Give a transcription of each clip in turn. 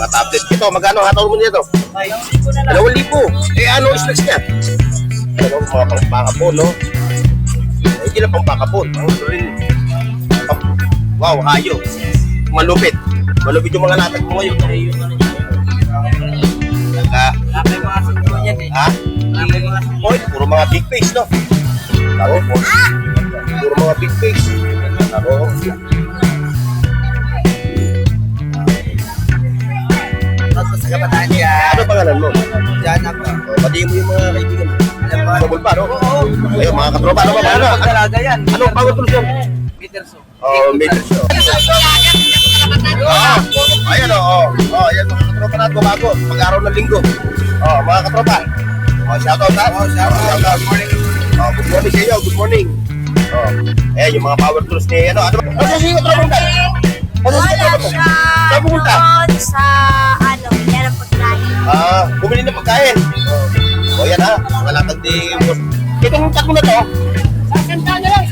mga tablet. Ito, magkano hataw mo nito? 2,000. Eh, ano specs niya? Ano, mga pangpakapon, no? Hindi lang pangpakapon. Wow, hayo. Malupit. Malupit yung mga latag mo ngayon. Ha? Oy, puro mga big face, no? Taro, puro mga big face. Taro. Ano pangalan mo? Diyan ako. Pati mo yung mga kaibigan mo. Double pa, no? Oo. Ayun, mga katropa, ano ba? Talaga yan. Anong power tools yun? Peterson. Oh, Peterson. Ayan, ayan mga katropa natin, bago. Pag-araw ng linggo. Mga katropa. Shoutout ha? Shoutout. Good morning sa inyo, good morning. Ayan, yung mga power tools ni, ano ba? Ano sa inyo, katropa? Ano sa inyo, katropa? Saan pumunta? Sa, yan ang pagkain. Bumili ng pagkain. Yan ha, mga latag di... Itong takbo na to, Sasandaan na lang,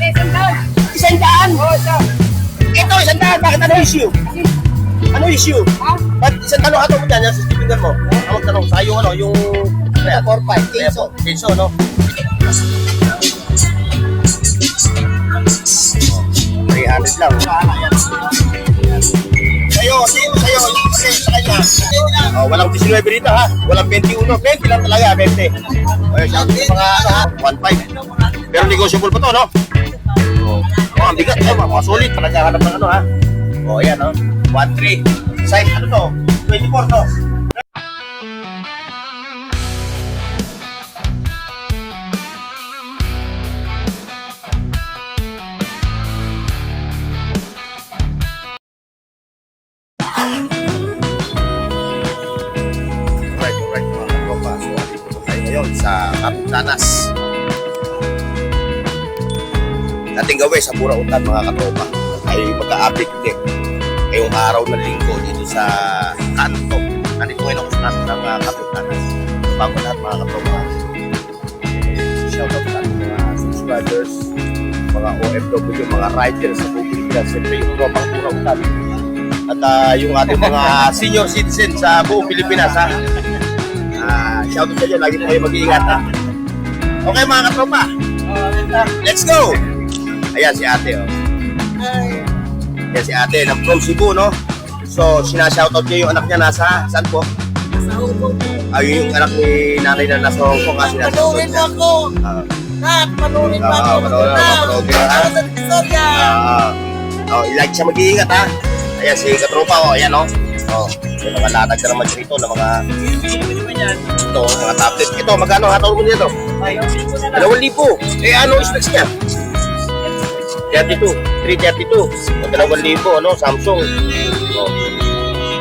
sasandaan. 100? Ito, 100. Bakit ano issue? Ano issue? Ba't 100 hataw mo dyan? Sa stipingan mo? Ang tanong sa yung ano, yung... 4-5, Kenso, no? 300 lang. Sa'yo, kasi sa kanya. Walang 19 dito ha. Walang 21. 20 lang talaga, 20. Shout out sa mga ano ha, 1.5. Pero negotiable pa to, no? Ang bigat, mga solid. Nagkahanap ng ano ha. Ayan, no? 1.3. Size, ano to? 24 to. Alright, mga katropa. So, dito tayo ngayon sa Kapitanas. Dating gawin sa Burautan, mga katropa. Ay magka-update ulit ngayong araw ng linggo dito sa kanto. Nandito ngayon ako sa kanto ng Kapitanas. Bago lahat, mga katropa. Shoutout sa mga subscribers, mga OFW, mga riders sa buong Pilipinas. Siyempre yung tropang Burautan. At yung ating mga senior citizen sa buong Pilipinas, ha? Shoutout sa inyo, lagi po kayo mag-iingat, ha? Okay, mga katropa, let's go! Ayan si ate, oh. Ayan si ate, from Cebu, no? So, sinashoutout niya yung anak niya nasa, saan po? Sa Hong Kong. Yung anak ni nanay na nasa Hong Kong, ha? Panurin mo ako. Panurin mo ako. Mapanood mo, ha? Sa Victoria. I-like siya, mag-iingat, ha? Ayan si katropa, oh, ayan, oh. Yung mga latag na naman dito ng mga ito, mga tablet. Ito, magkano hataw mo nito? 2,000. Eh, ano specs niya? 32, 332. O, 2,000, ano, Samsung.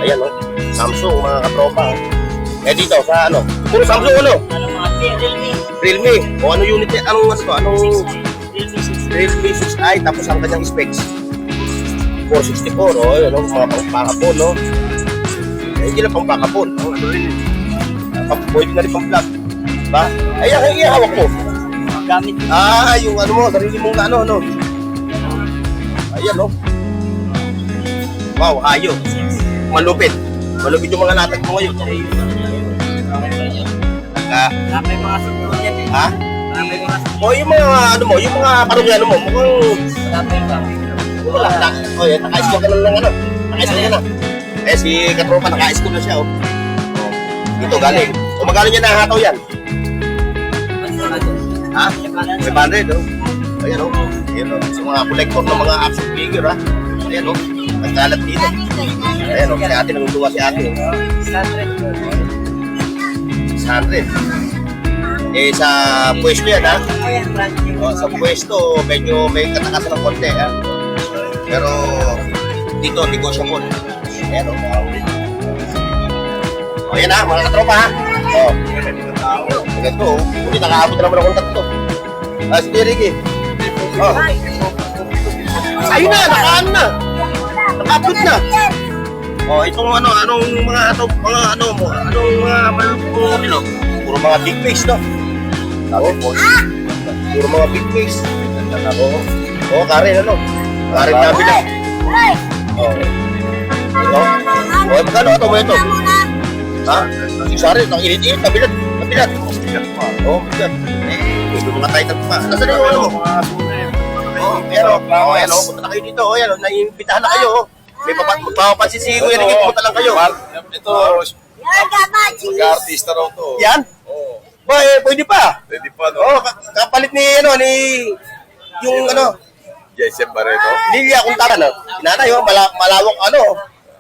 Ayan, oh. Samsung, mga katropa. Eh, dito, sa ano? Puro Samsung, ano? Realme. O, ano unit niya? Anong, ano to? Anong... Realme 6i, tapos ang kanyang specs. 464, oh, yun, no? Mga pangpakapon, no? Hindi lang pangpakapon. Ano rin? Pwede na rin pang-vlog. Diba? Ayan, yung hawak mo. Gamit. Yung ano mo, sarili mong ano, no? Ayan, no? Wow, hayo. Malupit. Malupit yung mga latag mo ngayon. May mga sunod yan eh. Ha? May mga sunod. O, yung mga, ano mo, yung mga parang ano mo, mukhang... Wala, naka-ice ka na lang, ano? Naka-ice ka na. Eh, si katropa, naka-ice ko na siya, oh. Dito, galing. O, magkano niya nahataw yan? Ha? 500, oh. Ayan, oh. Ayan, oh. Sa mga collector ng mga action figure, ha? Ayan, oh. Nagkalat dito. Ayan, oh. Si ate, nangunduwa si ate, oh. 100. Eh, sa pwesto yan, ha? O, sa pwesto, medyo may katakasan ng konti, ha? Pero, dito, negosyable. Ayan, oh. O, yan, ha? Mga katropa, ha? O, ganito, oh. Hindi nakaabot na naman ang kontak to. Sige, Ricky. O. Ayun na, nakaan na. Nakaabot na. O, itong ano, anong mga malulupong, puro mga big face, no? Tapos, puro mga big face. O, Karen, ano? Karen Davila. O. O, magkano ito mo ito? Ha? Sari, ang init-init, kabilat. Kabilat. Oo, kabilat. Eh, ito mga titan pa. Nasaan yung ano? Ayan o, punta na kayo dito. Ayan o, naiimbitahan na kayo. May magpapapansin si Kuya Ricky, pumunta lang kayo. Ito, mag-artista raw to. Yan? Oo. Ba, pwede pa. Pwede pa, no? Oo, kapalit ni, yung Jason Barreto. Lilia kung tara na. Inanay, malawak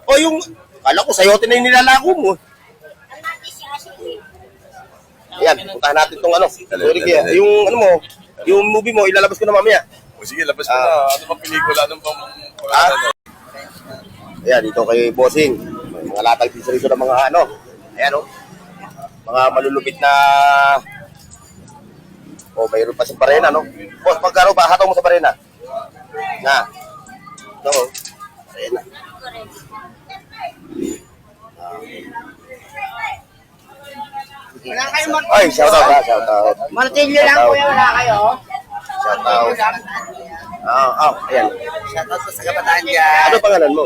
O yung, kala ko sayote na yung nilalako mo. Ayan, puntahan natin itong Sorry, kaya, yung yung movie mo, ilalabas ko na mamaya. O sige, labas mo na. Ano bang pelikula? Anong bang Ayan, dito kay Bossing. May mga latag piso rito ng mga Ayan mga malulupit na mayroon pa sa barena, Boss, pagkaro ba? Hataw mo sa barena. Na. Ito, barena. Wala kayong Ay, shout out. martilyo lang kuya, wala kayo. Shout out. Ayan. Shoutout po sa kabataan dyan. Ano pangalan mo?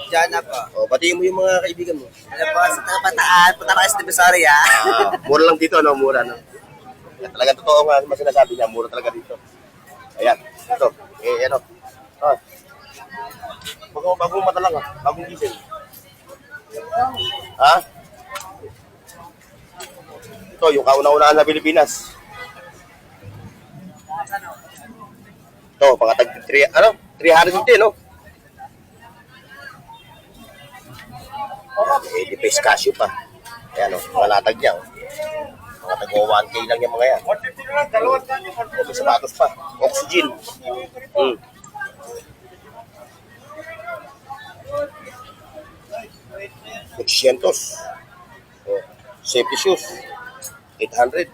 Diyan na po. Batiin mo yung mga kaibigan mo. Ano po sa kabataan, punta na kayo sa Divisoria. Mura lang dito, mura, Talaga totoo nga mas sinasabi niya, mura talaga dito. Ayan, ito. Bagong mata lang, bagong gising. Ha? Ito, yung kauna-unaan sa Pilipinas. Ito, mga tag 350, di pa Casio pa. Ayan, mga latag niya, Mga tag-1K lang yung mga yan. May sapatos pa. Oxygen. 600. Safety shoes. 800.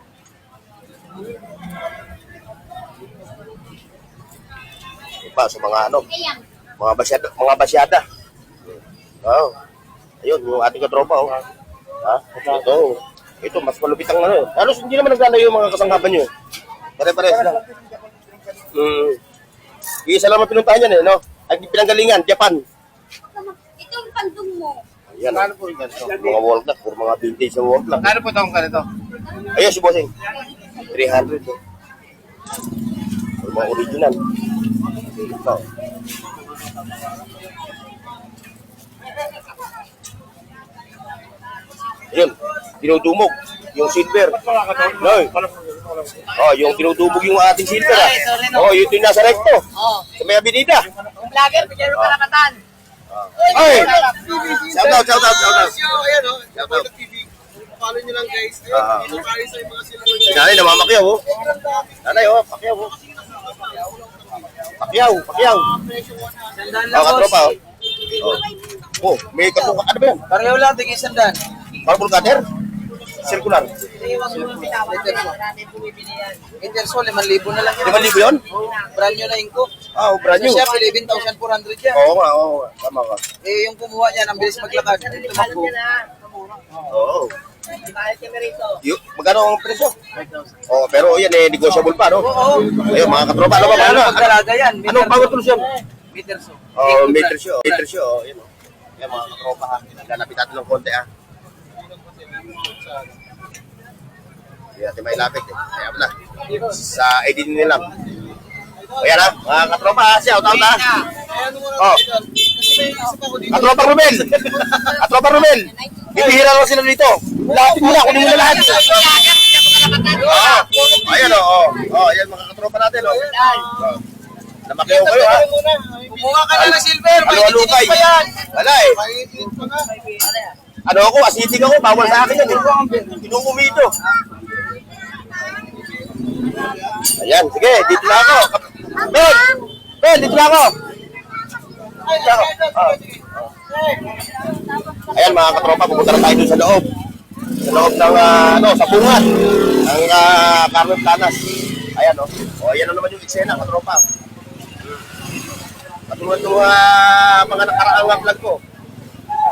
Iba sa mga mga basyada. Ayun, yung ating katropa, Ito, mas malupit ang Halos hindi naman naglalayo yung mga kasangkapan nyo. Pare-pares lang. Isa lang ang pinuntahan yan, Ay, pinanggalingan, Japan. Ito ang pandong mo. Ayan, mga wall clock, puro mga vintage na wall clock. Ano po itong ganito? Ayun, si Bossing. 300. Puro mga original. Ito. Yun, dinudumog. Yung silver. Yung dinudumog yung ating silver. Yun yung nasa recto. Sa may abinida. Yung vlogger, bigyan mo kalakatan. Ay! Shout out. Ayan Shout out. Follow nyo lang guys. Nanay, namamakyaw, Nanay, pakyaw, Pakyaw. Katropa, may kapuka. Ano ba yan? Pareho lang, tingin sandan. Marble cutter? Circular. Intersol, 5,000 na lang yan. 5,000 yun? Brand new na inko. Brand new. Siya, 11,400 yan. Oo nga. Tama ka. Yung kumuha niya, ang bilis maglakad. Tumakbo. Oo. Magkano ang presyo? Pero yan, negotiable pa, Oo. Ayun, mga katropa, ano ba? Ano magdalaga yan? Anong power tools yan? Meterso. Metersyo. Yan, Yan, mga katropa, lalapit natin ng konti, Hindi natin may lapit, Kaya na. Sa edit nila lang. Ayan, mga katropa, shout out, Katropa Romel! Katropa Romel! Bibihira lang sila dito. Lapit mo na, kunin mo na lahat. Ayan, Ayan, mga katropa natin, Namakyaw kayo, Kumuha ka na ng silver. Halo-halukay. Pa yan. Wala, ako, asitig ako, bawal sa akin yan, Inumumi ito. Ayan, sige, dito na ako. Ben, dito na ako. Ayan, mga katropa, pupunta na tayo doon sa loob. Sa loob ng, sa bungat. Ang Carmen Planas. Ayan, ayan na naman yung eksena, katropa. Katulad ng mga nakaraang vlog ko.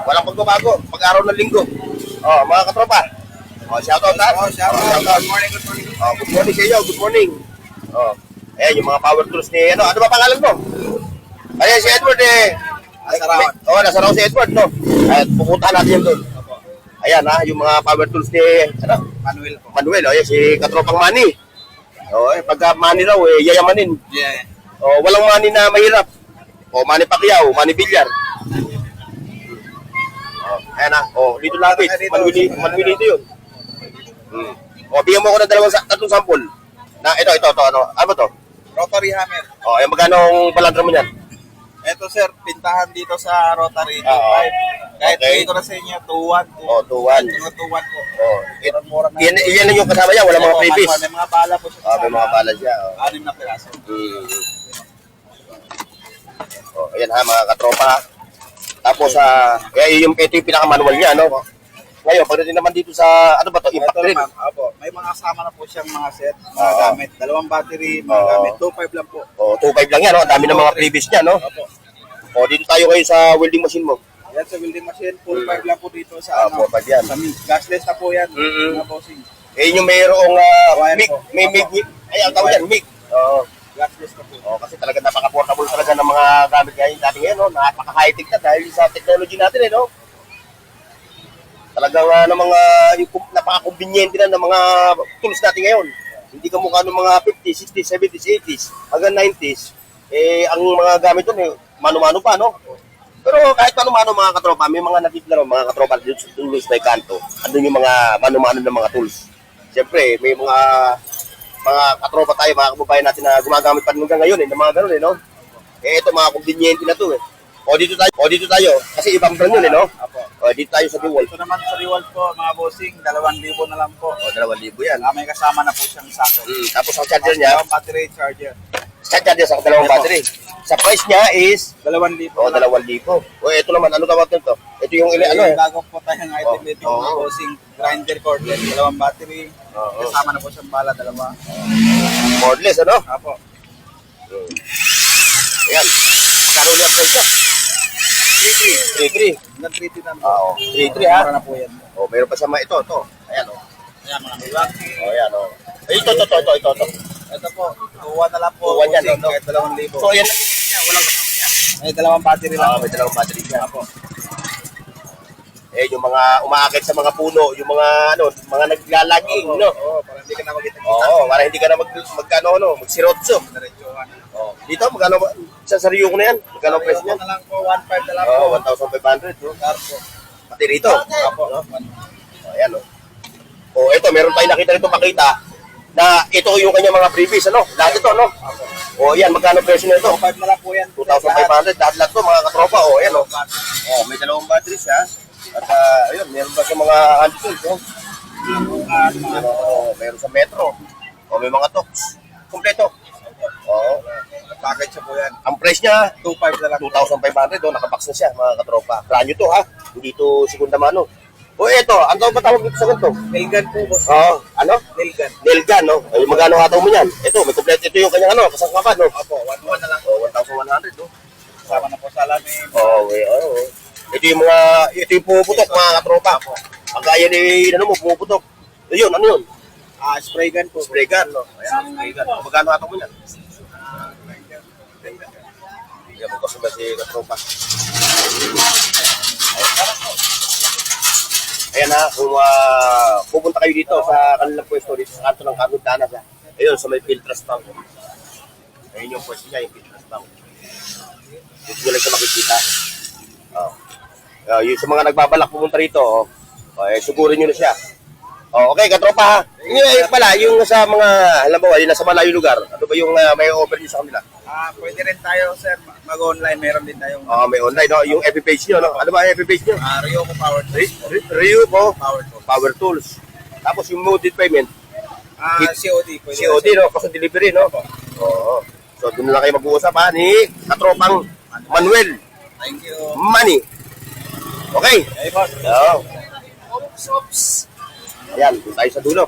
Walang pagbabago, pag-araw ng linggo. Mga katropa. Shout out, Shout out. Good morning. Good morning sa iyo, good morning. Ayan, yung mga power tools ni, ano ba pangalan mo? Ayan, si Edward, Nasa raw si Edward, no? At pupuntahan natin yun doon. Ayan ha, yung mga power tools ni, Manuel, o yan, si Katropang Manny. O, pagka Manny raw, yayamanin. Yeah. O, walang Manny na mahirap. O, Manny Pacquiao, Manny Villar. O, ayan ha, o, dito lapit. Manuel dito yun. O, bigyan mo ako ng tatlong sample. Na, ito, ano to? Rotary hammer. O, ayan, magkano ang balandra mo niyan? Ito sir, pintahan dito sa Rotary 2.5. Kahit Okay. bigay ko na sa inyo 2.1 po. O, 2-1. Mga 2.1 po. O, Mura na. yan lang yung kasama niya, wala mga previous. May mga bala po siya. O, may mga bala siya. O. 6 na piraso. O, ayan ha, mga katropa. Tapos, ito yung pinaka-manual niya, no? Ngayon, pagdating naman dito sa, ano ba to, impact Ito drill. naman, opo, may mga kasama na po siyang mga set, mga gamit. 2 battery, mga Oo. gamit. 2.5 lang po. O, 2.5 lang yan, no? Ang dami ng mga previous niya, no? Opo. O, dito tayo ngayon sa welding machine mo. Yan sa welding machine, 4.5 lang po dito sa 4.5 yan. Sa gasless na po yan. Mm-mm. Mga bossing. Eh, yung mayroong Wire mic, po. may mic, ay, ang tawag yan, mic. Oo. Gasless na po. O, kasi talaga napaka-portable talaga ng mga gamit ngayon dati ngayon, no? Napaka-high-tech na dahil sa technology natin, no? Talagang ng mga napaka-convenient na ng mga tools natin ngayon. Hindi ka mukha ng mga 50s, 60s, 70s, 80s, hanggang 90s. Ang mga gamit doon, mano-mano pa, no? Pero kahit mano-mano mga katropa, may mga natitira mga katropa doon sa may kanto. Andun yung mga mano-mano ng mga tools. Siyempre, may mga katropa tayo, mga kababayan natin na gumagamit pa rin hanggang ngayon, ng mga ganun, no? Ito mga convenient na to, O, dito tayo. Kasi ibang brand yun, no? Apo. O, dito tayo sa DeWalt. Ito naman sa Rewalt po, mga bossing, 2,000 na lang po. O, 2,000 yan. May kasama na po siyang sako. Tapos ang charger niya, Battery charger. charger niya sa dalawang battery. Sa price niya is 2,000. o 2,000. O, ito naman, ano tawag nito? Ito yung Bago po tayong item dito, mga Oo. bossing, grinder cordless, 2 battery. Oo. Kasama na po siyang bala, 2. Cordless, ano? Apo. Ayan. Magkano niya ang price niya? 3,300. Hanggang 3 na. Oo. 3,300 ha? Mura na po yan. O, meron pa siya ito. Ayan, o. Ayan, mga milwaukee. O, ayan, o. Ito. Ito po, 2 na lang po. 2,100 yan, bossing, no? kahit 2,000. So, ayan lang yung price niya. Walang kasama niya. May 2 battery lang. May dalawang battery siya. Apo. Yung mga umaakit sa mga puno, yung mga, mga naglalaging, no? Oo, para hindi ka na magkita-kita. Oo, para hindi ka na magsirotso. Diretsuhan. Oh. Dito, magkano ba? Sa sariyo ko na yan. Magkano ang price niyan? na lang po, 1.5 na lang po. Oo, 1,500. No? Carpo. Pati rito. Apo. No? Ayan, o. O, ito, meron tayong nakita rito makita na ito yung kanyang mga previous, ano? Lahat ito, no? O, yan, magkano presyo na ito? 2.5 na lang po yan. 2,500. Lahat to, mga katropa. O, ayan, o. O, may dalawang batteries, ha? At, ayun, meron pa sa mga hand tools, no? Meron sa Metro. O, may mga toks. Kompleto. Oo. Package siya po yan. Ang price niya, 2.5 na lang. 2,500, nakabox na siya, mga katropa. Brand new to, ha? Hindi to segunda mano. O, eto, ang tawag ba tawag dito sa ganito? Nailgun po, boss. Oo, ano? Nailgun. Nail gun, no? Ay, magkano hataw mo yan? Ito, may kompleto ito yung kanyang, kasangkapan, no? Opo, 1.1 na lang. O, 1,100, no? Kasama na po sa alamin. Oo, oo. Ito yung pumuputok, mga katropa. Ang gaya ni, pumuputok. Ayun, ano yun? Spray gun po. Spray gun, no? Ayan, spray gun. O, magkano hataw mo yan? Yan, magkasuba si katropa. Ayan na, kung pupunta kayo dito sa kanilang pwesto dito sa kanto ng Carlos Danas, ayun, sa may Filtras Bank. Ayun yung pwesto niya, yung Filtras Bank. Dito nyo lang siya makikita. Yung sa mga nagbabalak pumunta rito, sugurin nyo na siya. Okay, katropa ha. Yung pala, yung sa mga, alam mo, yung nasa malayo lugar, ano ba yung may offer nyo sa kanila? Pwede rin tayo, sir. Mag-online. Meron din tayong May online, no? Yung FB page nyo, no? Ano ba ang FB page nyo? Ryoko Power Tools. Ryuko Power Tools. Power Tools. Tapos yung mode payment, COD. Pwede COD, no? Cost of delivery, no? Oo. So, doon lang kayo mag-uusap, ha? Ni katropang Manuel Thank you. Manny. Okay? Hey, boss. Oo. Ayan, doon tayo sa dulo.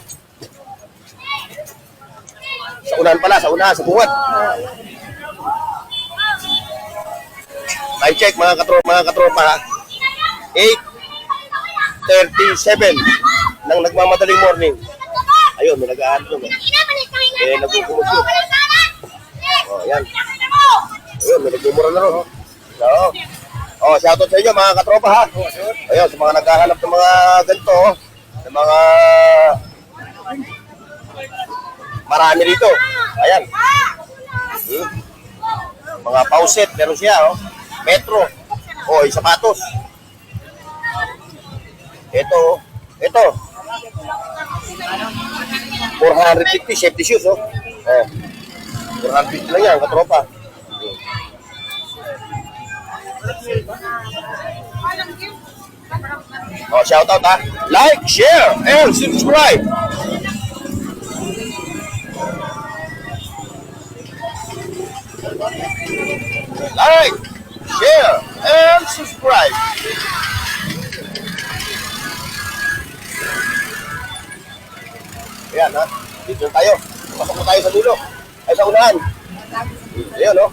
Sa unahan pala, sa bungat. Time check, mga katropa, ha? 8:37 ng nagmamadaling morning. Ayun, may nag-aaral doon. Nagkukumos yun. Ayan. Ayun, may nagmumura na rin. Oo. Oh, shoutout sa inyo mga katropa ha. Ayun, sa mga naghahanap ng mga ganito, oh. Ng mga marami rito. Ayan. Mga pauset, meron siya, oh. Metro. Oh, yung sapatos. Ito, ito. 450 safety shoes, oh. Oh. 450 lang yan, katropa. Oh, shout out ha. Like, share, and subscribe. Like, share, and subscribe. Ayan ha. Dito tayo. Pasok na tayo sa dulo. Ay, sa unahan. Ayan o.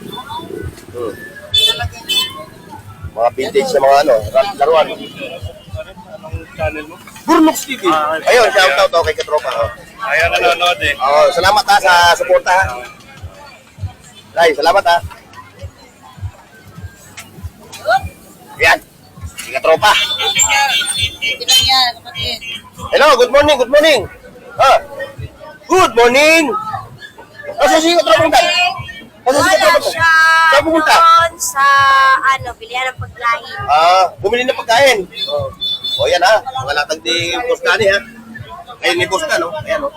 Mga vintage na mga ano, laruan. Anong channel mo? Burnox TV. Ayun, shout out kay katropa. Oh. Ayan, nanonood eh. Oh, salamat ha sa suporta ha. Ay, salamat ha. Ayan. Si katropa. Hello, good morning, good morning. Ah. Good morning. Asa si katropa punta? Asa si katropa punta? Saan pupunta? Doon sa, bilihan ng pagkain. Ah, bumili ng pagkain. Oh. O yan ha, mga latag ni Bostani ha. Ayun ni Bostan, no? Ayan, no?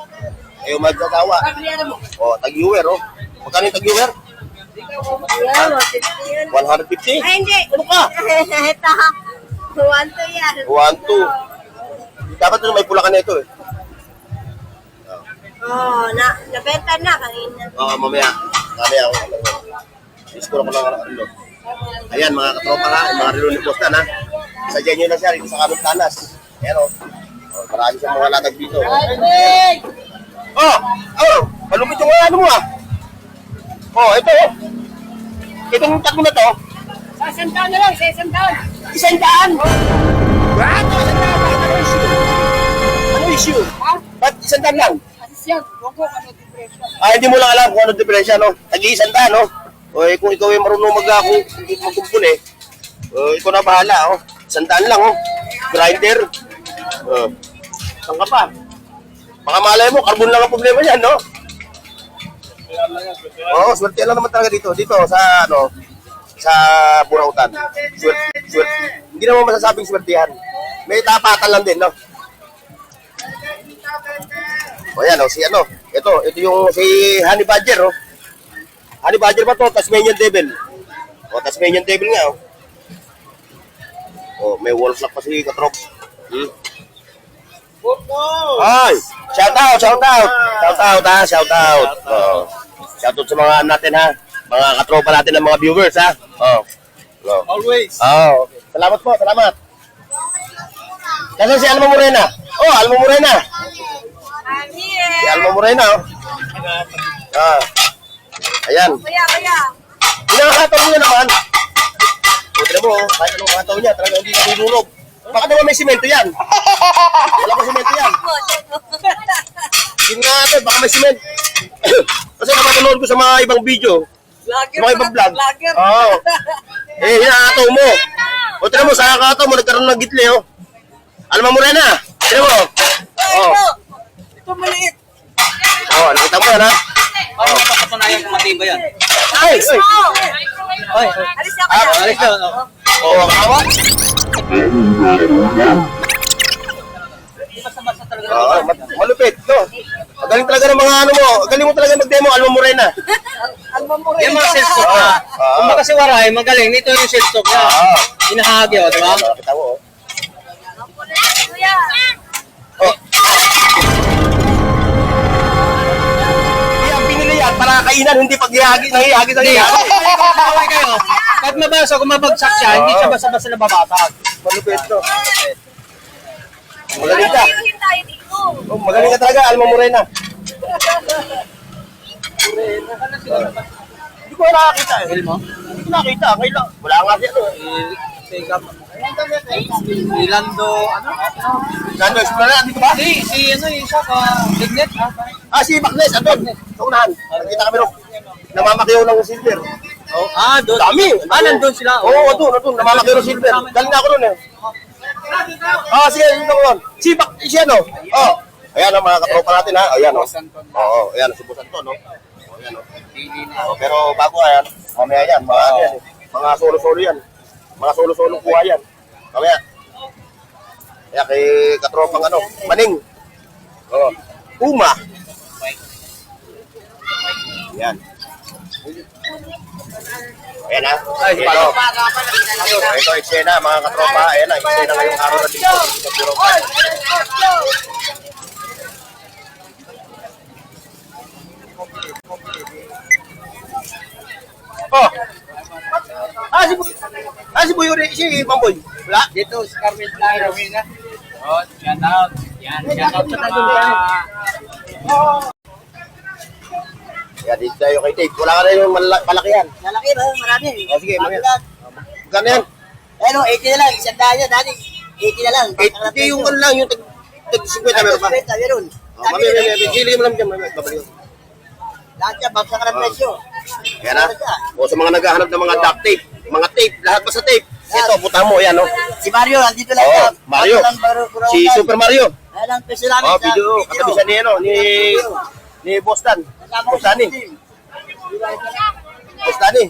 Ayaw magsasawa. O, tag-viewer, oh. Magkano yung tag-viewer? Yan, 150 yun. 150? Ay, hindi. Ano ka? Ito, 1 yan. 1, 2. Dapat may pula ka na ito eh. Oo, nabenta na kanina. Oo, mamaya. Mamaya ako. Disco ko lang ano. Ayan, mga katropa ha. Mga relo ni Bostan ha. Sadyan nyo na siya rin sa kaming tanas. Ayan o. Oh, marami siyang mga latag dito. Oh! Oh! Malupit yung ano mo ah. Oh, ito oh. Itong tatlo na to. Sa isang taon na lang, sa isang taon. 100! What? Ano issue? Ano issue? Ha? Ba't 100 lang? Kasi siya, huwag ko ano depression. Ah, hindi mo lang alam kung ano diferensya, no? Tag-100, no? O, kung ikaw ay marunong magkumpun eh, ikaw na bahala, oh. 100 lang, oh. Grinder. Saan ka pa? Baka malay mo, carbon lang ang problema niyan, no? Oo, swerte lang naman talaga dito. Dito, sa, ano, sa Burautan. Swerte. Hindi naman masasabing swertihan. May tapatan lang din, no? O yan, oh, si ano, ito yung si Honey Badger, oh. Honey Badger ba to? Tasmanian Devil. O, Tasmanian Devil nga, oh. Oh, may wall clock pa si Katrop. Ay, shout out ha, shout out. Oh. Shout out sa mga natin ha, mga katropa natin ng mga viewers ha. Oh. Oh. Always. Oh, salamat po, salamat. Nasaan si Alma Morena? Oh, Alma Morena. I'm here. Si Alma Morena, oh. Ah. Ayan. Kaya. Pinakataw niya naman. Buti na mo, oh. Kahit anong kataw niya, talaga hindi natulog. Baka naman may simento yan. Wala pa simento yan. Yun nga natin, baka may simento. Kasi napatunood ko sa mga ibang video. Sa mga ibang vlog. Oo. Eh, hinakataw mo. O, tira mo, sa kakataw mo, nagkaroon ng gitli, oh. Alma Morena. Tira mo. Oh. Ito maliit. Oh, nakita mo yan, ha? Paano mapapatunayan kung matibay yan? Ay, ay. Ay, Alis na kaya. alis na. Oh, kawa. Basta-basta talaga. Oo, malupit, no? Magaling talaga ng mga ano mo. Magaling mo talaga mag-demo, Alma Morena. Yung mga self-stock na. Kung baka si Waray, magaling. Nito yung self-stock na. Hinahagi, o, di ba? Kita mo, oh. Kuya. Oh. Yan, pinili yan para kainan, hindi paghihagi, nangihagi sa Hindi. hihagi. Okay kayo. Kahit mabasa, kung mabagsak siya, hindi siya basta-basta nababasag. Malupit, no? Magaling ka. Ayuhin tayo dito. Oh, magaling ka talaga, Alma Morena. Hindi ko nakakita eh. Hil mo? Hindi ko nakakita, kailan. Wala nga siya, no? Si Lando, ano? Nando, Esplanade, dito ba? Si ano, yung isa ka, Dignet. Ah, si Baknes, andun. Sa unahan. Nakita kami, no? Namamakyaw ng silver. Doon. Dami. Nandun sila. Oo, doon. Namamakero silver. Galing na ako doon eh. Sige, dito ko doon. Siya, no? Oh. Ayan ang mga katropa natin, ha? Ayan, o. Oo, ayan, subusan to, no? Ayan, o. Pero bago yan, mamaya yan, mga solo-solo yan. Mga solo-solo kuha yan. Mamaya. Kaya kay katropang Maning. Oo. Uma. Yan. Ayan ha. Ito eksena mga katropa. Ayan na, eksena ngayong araw na dito. Sa Purokan. Oh. Si Buyo rin, si Mamboy. Wala. Dito, si Carmen Tayo. Oh, shout out. Yan, shout out sa mga... Kaya dito tayo kay Dave. Wala ka na yung malaki yan. Lalaki ba? Marami. Sige, mamaya. Gano yan? Ano, 80 na lang. Isang daan yan, dati. 80 na lang. Hindi yung lang, yung tag-50 meron pa. Meron. Mamaya. Gili mo lang dyan. Mamaya, babalik. Lahat yan, bagsak ka ng presyo. Kaya na. O sa mga naghahanap ng mga duct tape, mga tape, lahat pa sa tape. Ito, puta mo, yan, no? Si Mario, andito lang Oo, siya. Mario. Si Super Mario. Ayan ang presyo namin. Oh, video. Katabi siya ni Bostan. Bostani. Bostani.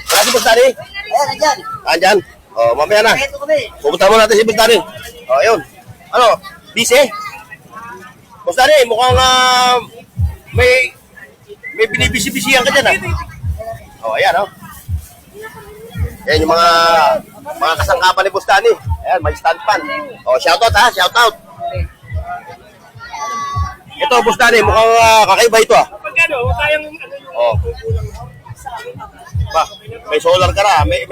Si Bostani. Ayan, andyan. Andyan. Oh, mamaya na. Ito kami. Pupunta mo natin si Bostani. Oh, yun. Ano? Busy? Bostani, mukhang may binibisi-bisihan ka dyan, ha? Oh, ayan, oh. Ayan yung mga kasangkapan ni Bostani. Ayan, may stand pan. Oh, shoutout, ha? Shoutout. Ito, Bostani, mukhang kakaiba ito, ha? Oh. Ba, may solar ka na, may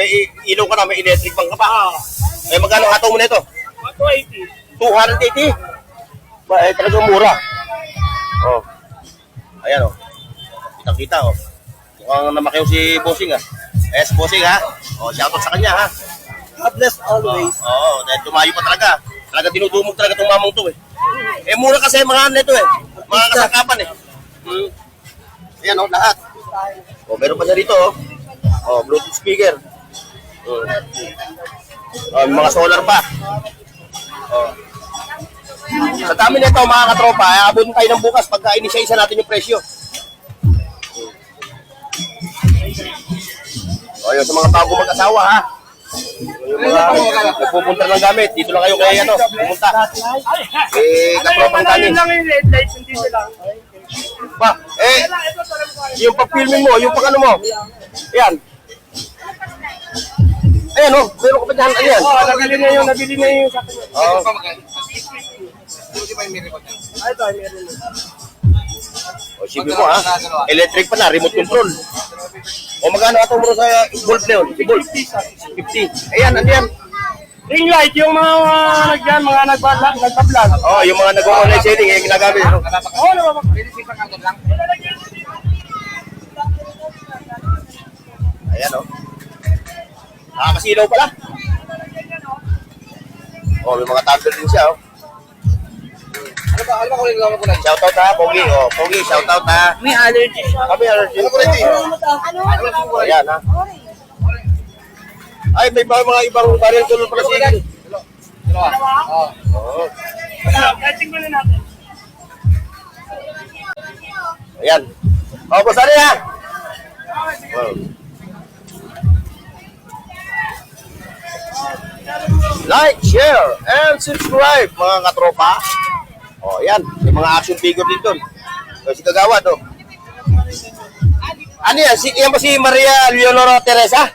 ilaw ka na, may electric bang ka pa. Eh, magkano hataw mo na ito? 280. 280? Ba, talagang mura. Oh. Ayan, oh. Kita-kita, oh. Mukhang namakyaw si Bossing, ha. Si Bossing, ha. Oh, shoutout sa kanya, ha. God bless always. Oo, dahil tumayo pa talaga. Talaga dinudumog talaga itong mamang to, eh. Eh, mura kasi mga ano ito, eh. Mga kasangkapan, eh. Ayan, oh, lahat. Oh, meron pa siya dito, oh. Oh, Bluetooth speaker. Oh, mga solar pa. Oh. Sa dami nito, mga katropa, aabot tayo ng bukas pagka inisa-isa natin yung presyo. O, yun, sa mga bago mag-asawa, ha? Yung mga nagpupunta ng gamit, dito lang kayo kaya pumunta. Katropang kanin. Ba, yung pag-filming mo, yung pag-ano mo. Ayan. Ayan, oh, meron ka pa dyan, ayan. Nabili na yung sa akin. Oo. O, sige mo, ha? Electric pa na, remote control. O, magkano atong mo sa bulb na yun? Si bulb? 50. Ayan, ano yan? Ring light, yung mga nagpa-vlog. O, yung mga nag-online selling, yung ginagamit. No? Oo, naman. Ayan, o. Nakakasilaw pala. O, may mga tablet din siya, o. Ano ba kung nagawa ko lang? Shoutout, ha, Pogi. O, Pogi, shoutout, ha. May allergy siya. Kami, allergy. Ayan, ha. Ay, may mga ibang barrel tulad pala siya. Oo. Tingnan na natin. Ayan. O, Bostani, ha. Oh. Like, share, and subscribe, mga katropa. O, ayan. May mga action figure din doon. O, si Kagawad, o. Ano yan? Yan ba si Maria Leonora Teresa?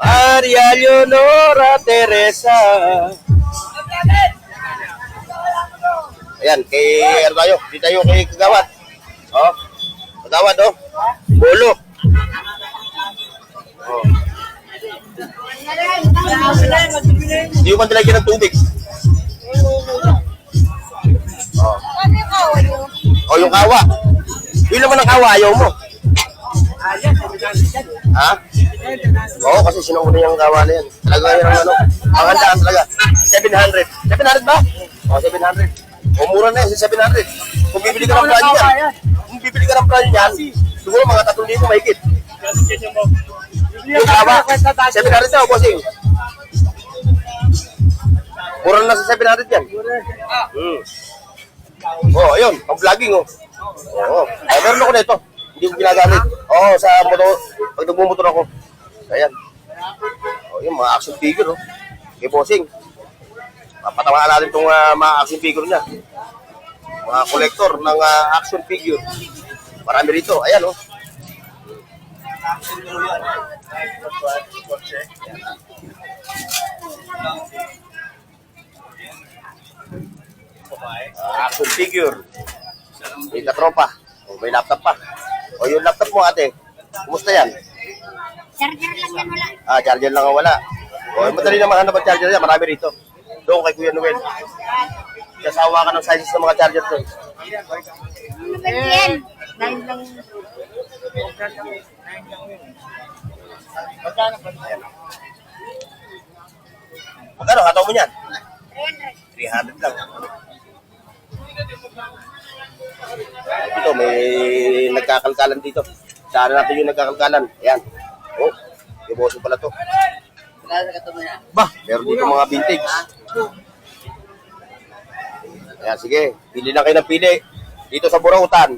Maria Leonora Teresa. Ayan, ano tayo? Di tayo kay Kagawad. O, Kagawad, o. Bolo. O. Hindi ko man nilagyan ng tubig. O, yung kawa. Yung naman ng kawa, ayaw mo. Ha? Oo, kasi sinuuna yung kawa na yan. Talaga yan ang ano. Ang handaan talaga. 700. 700 ba? O, 700. O, mura na yan, 700. Kung bibili ka ng brand yan. Kung bibili ka ng brand yan, siguro mga 3,000 mahigit. Yung baba, 700 daw, bossing. Mura na sa 700 yan. Oh, ayun, ang vlogging, oh. Oo. Ay, meron ako nito. Hindi ko ginagamit. Oo, sa motor, pag nagmumotor ako. Ayan. Oh, yung mga action figure, oh. Kay bossing. Papatamaan natin itong mga action figure niya. Mga kolektor ng action figure. Marami rito. Ayan, oh. Action figure. May katropa. O, may laptop pa. O, yung laptop mo, ate. Kumusta yan? Charger lang yan, wala. Charger lang ang wala. O, madali naman hanap ang charger yan. Marami rito. Doon kay Kuya Noel. Kasawa ka ng sizes ng mga charger doon. Ano ba yan? Dahil lang. Magkano? Hataw mo yan? 300. 300 lang. Ito, may nagkakalkalan dito. Saan natin yung nagkakalkalan? Ayan. Oh, yung boso pala to. Bah, meron dito mga vintage. Ayan, sige. Pili lang kayo ng pili. Dito sa Burautan.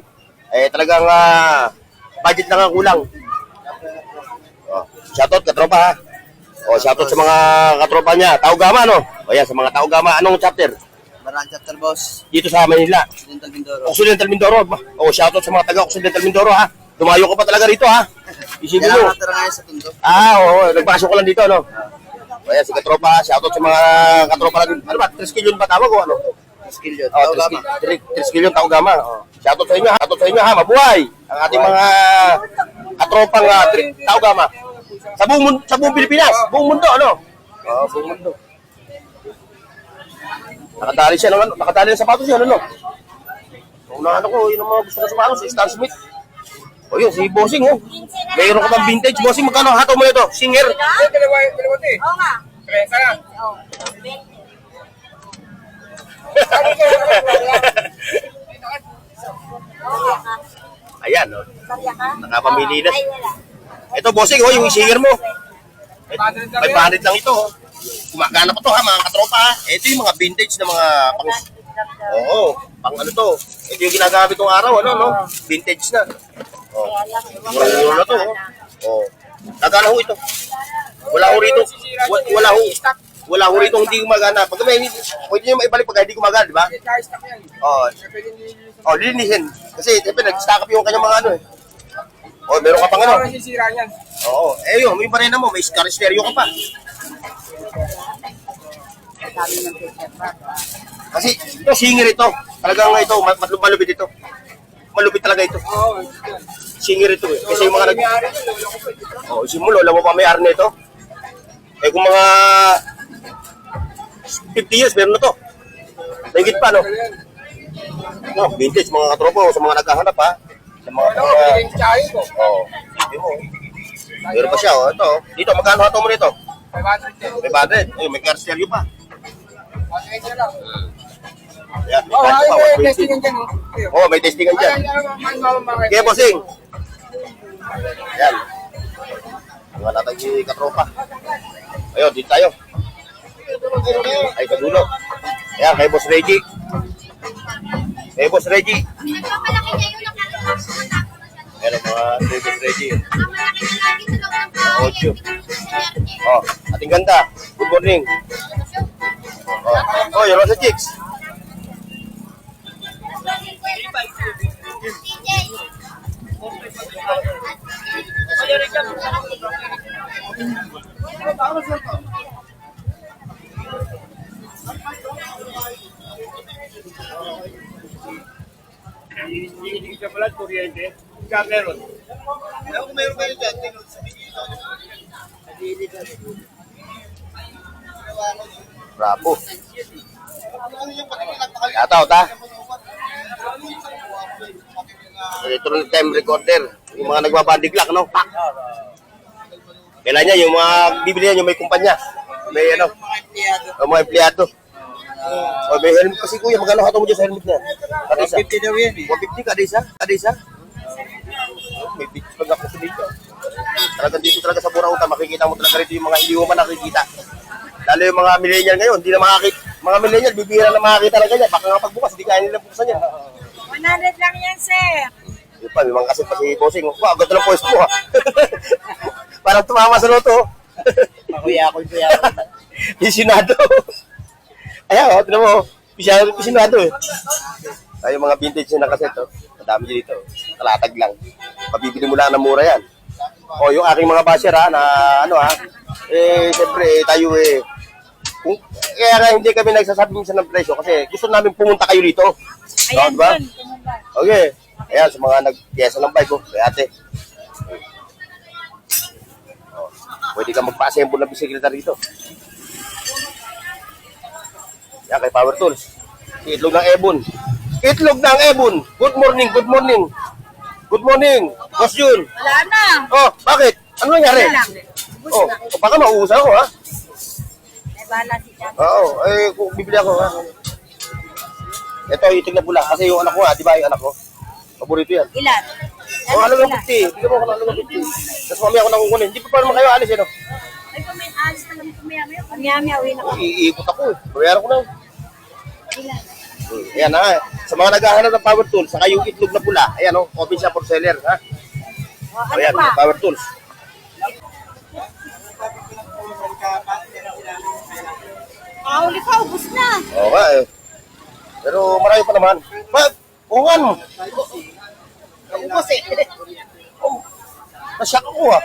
Eh, talagang budget lang ang kulang. Oh, shoutout, katropa ha. Oh, shoutout sa mga katropa niya. Taugama, no? O yan, sa mga Taugama. Anong chapter? Barang chapter, boss. Dito sa Manila. Occidental Mindoro. Occidental Mindoro. Oh, shoutout sa mga taga Occidental Mindoro ha. Dumayo ka pa talaga rito ha. Isipin mo. Kailangan natira ngayon sa tundo. Oo, nagpasok ko lang dito, no? O yan, si katropa ha. Shoutout sa mga katropa natin. Ano ba? 3 skill yun ba tawag o ano? Skill yun. Oh, 3 skill yun, Taugama. Oh. Shoutout sa inyo ha. Shoutout sa inyo ha. Mabuhay. Ang ating mga katropang Taugama. Sa buong Pilipinas. Buong mundo, ano? Oo, buong mundo. Nakadali siya ng ano, nakadali ng sapatos siya, ano? Unahan ako, yun ang mga gusto ko sa sapatos, si Stan Smith. O yun, si Bossing, oh. Mayroon ka bang vintage, Bossing? Magkano hataw mo nito? Singer? Oo nga. Oo. Ayan, oh. Sarya ka? Nakapamili na. Ay, wala. Ito, Bossing, oh, yung singer mo. 500 lang ito, oh. Gumagana pa to, ha, mga katropa, ha. Ito yung mga vintage na mga pang... Oo, pang ano to. Ito yung ginagamit kong araw, ano, no? Vintage na. Oh. Mura na to, oh. Oh. Nagana ho ito. Wala ho rito. Wala ho rito hindi gumagana. Pag may pwede niyo maibalik pag hindi gumagana, di ba? Oh. Oh, linisin. Kasi siyempre nag-stack up yung kanyang mga ano eh. Oh, meron ka pang ano? Oo. Eh yun, may barena mo, may car stereo ka pa. Kasi ito, singer ito. Talagang ito, malupit ito. Malupit talaga ito. Singer ito eh. Kasi yung mga nag... Oh, isip mo, lola mo pa may arne ito. Eh kung mga 50 years, meron na to. Higit pa, no? No, vintage, mga katropo, sa mga naghahanap ha. Sa mga... Oh, hindi mo. Meron pa siya, oh. Ito, dito, magkano hato mo nito? 500. May car stereo pa. Ayan, may testingan dyan. Oo, may testingan dyan. Kaya, Bossing. Ayan. Mga natin si katropa. Ayun, dito tayo. Ay, kadulo. Ayan, kay Boss Reggie. Kay Boss Reggie. Pinagpamalaki niya yung nakakalakas sa mga tao na siya. Ayan, mga Boss Reggie. Nakamalaki na lagi sa loob ng bahay. Ocho. Pinagpamalaki. Oh, ating ganda. Good morning. Oh, yung Rosa Chicks. Hindi siya pala, kuryente. Ika meron. Kung mayroon kayo dyan, bravo. Shoutout ha. Electronic time recorder. Yung mga nagbabandiglak, no? Pak! Kailan niya, yung mga bibili niya, yung may kumpanya. May ano? Mga empleyado. O, may helmet kasi kuya. Magkano hato mo dyan sa helmet niya? Kadisa? 150 daw yan eh. 150 kadisa? Kadisa? May bitch pag ako sa dito. Talagang dito talaga sa Burautan, makikita mo talaga rito yung mga hindi mo man nakikita. Lalo yung mga millennial ngayon, hindi na makakita. Mga millennial, bibihira na makakita ng ganyan. Baka nga pagbukas, hindi kaya nila buksan yan. 100 lang yan, sir. Yun pa, may mga kasit pa si Bossing. Wow, ganda ng pwesto mo ha. Parang tumama sa loto. Kuya ako. Pisinado. Ayan, tinan mo. Pisinado eh. Ay, yung mga vintage na kaset, oh. Madami dito. Talatag lang. Mabibili mo lang ng mura yan. O, yung aking mga basher ha, na ano ha. Siyempre, tayo kaya nga hindi kami nagsasabi minsan ng presyo kasi gusto namin pumunta kayo dito. Ayan, diba? dun. Okay. Ayan, sa mga nag-pyesa ng bike, kay ate. Oh, pwede ka magpa-assemble ng bisikleta rito. Yan, kay Power Tools. Itlog ng Ebon. Itlog ng Ebon. Good morning, good morning. Good morning, Boss Jun. Wala na. Oh, bakit? Ano nangyari? Wala lang. Oh, baka mauusan ako ha. May bala si Jan. Oo, kung bibili ako ha. Ito, itig na pula. Kasi yung anak ko ha, di ba yung anak ko? Paborito yan. Ilan? Oh, halagang 50. Bigyan mo ako ng halagang 50. Tapos mamaya ako nakukunin. Hindi pa naman kayo alis eh, no? Ay, may alis na kami kumaya-maya. Kumaya-maya, uwi na Oh, kami. iikot ako eh. Bayaran ko na. Ilan? Ayan ha. Sa mga naghahanap ng power tools, saka yung itlog na pula. Ayan o, open siya for seller ha. O, ano Ayan, pa? power tools. Mahuli ka, ubus na. Oo nga eh. Pero marami pa naman. Ungan mo. Ubus eh. Nasyak ako ha.